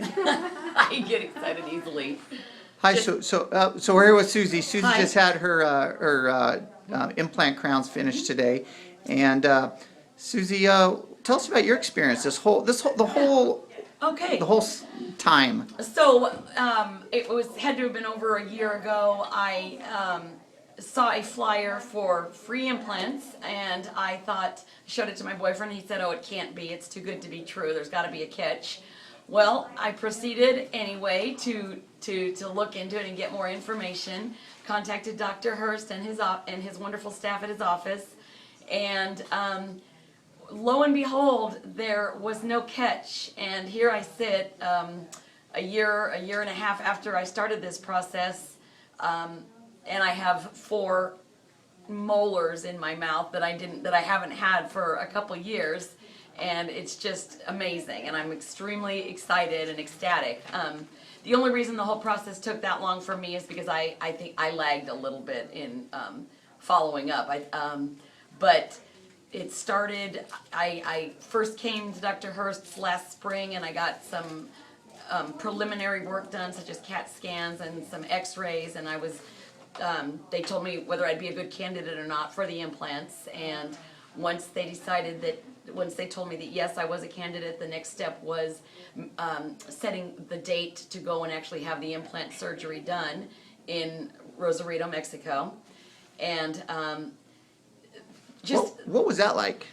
I get excited easily. Hi, Just- so we're here with Susie. Susie Hi. just had her implant crowns finished today, and Susie, tell us about your experience. The whole Okay. time. So it had to have been over a year ago. I saw a flyer for free implants, and I showed it to my boyfriend. He said, "Oh, it can't be. It's too good to be true. There's got to be a catch." Well, I proceeded anyway to look into it and get more information. Contacted Dr. Hurst and his wonderful staff at his office, and lo and behold, there was no catch. And here I sit, a year and a half after I started this process, and I have 4 molars in my mouth that I haven't had for a couple years, and it's just amazing. And I'm extremely excited and ecstatic. The only reason the whole process took that long for me is because I think I lagged a little bit in following up. But it started, I first came to Dr. Hurst's last spring, and I got some preliminary work done, such as CAT scans and some x-rays, and they told me whether I'd be a good candidate or not for the implants. And once they told me that yes, I was a candidate, the next step was setting the date to go and actually have the implant surgery done in Rosarito, Mexico. And What was that like?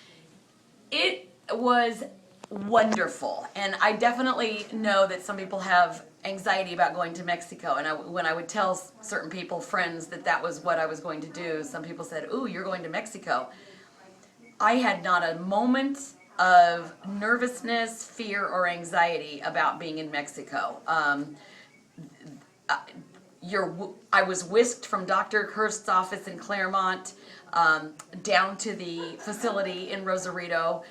it was wonderful, and I definitely know that some people have anxiety about going to Mexico, and when I would tell certain people, friends, that was what I was going to do, some people said, "Ooh, you're going to Mexico." I had not a moment of nervousness, fear, or anxiety about being in Mexico. I was whisked from Dr. Hurst's office in Claremont down to the facility in Rosarito.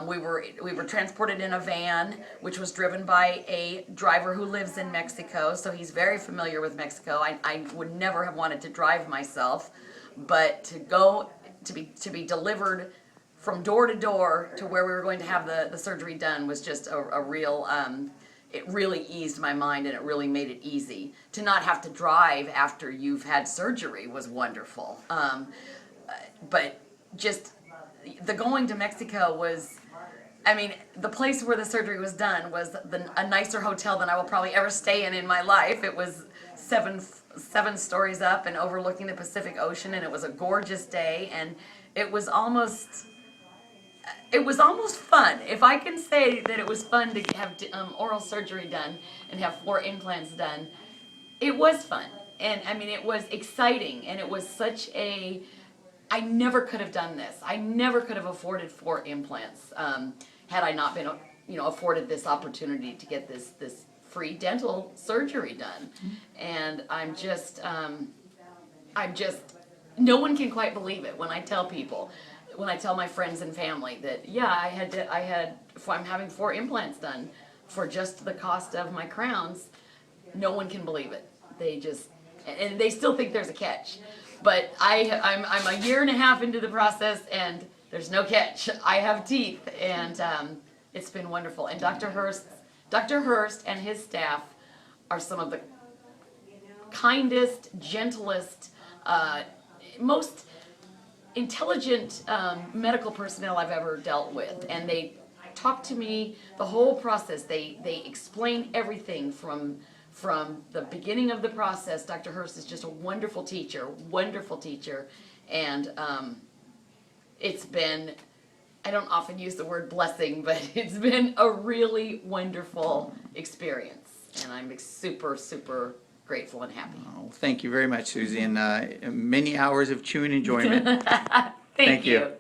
We were transported in a van, which was driven by a driver who lives in Mexico, so he's very familiar with Mexico. I would never have wanted to drive myself, but to be delivered from door to door to where we were going to have the surgery done was just a real. It really eased my mind, and it really made it easy. To not have to drive after you've had surgery was wonderful. But just the going to Mexico was, I mean, the place where the surgery was done was a nicer hotel than I will probably ever stay in my life. It was seven stories up and overlooking the Pacific Ocean, and it was a gorgeous day, and it was almost fun. If I can say that it was fun to have oral surgery done and have 4 implants done, it was fun. And I mean, it was exciting, and it was I never could have done this. I never could have afforded 4 implants had I not been, afforded this opportunity to get this free dental surgery done. And I'm just, no one can quite believe it when I tell people. When I tell my friends and family that, yeah, I'm having 4 implants done for just the cost of my crowns, no one can believe it. And they still think there's a catch. But I'm a year and a half into the process, and there's no catch. I have teeth, and it's been wonderful. And Dr. Hurst and his staff are some of the kindest, gentlest, most intelligent medical personnel I've ever dealt with, and they talk to me the whole process. They explain everything from the beginning of the process. Dr. Hurst is just a wonderful teacher, and it's been, I don't often use the word blessing, but it's been a really wonderful experience, and I'm super, super grateful and happy. Oh, thank you very much, Susie, and many hours of chewing enjoyment. Thank you.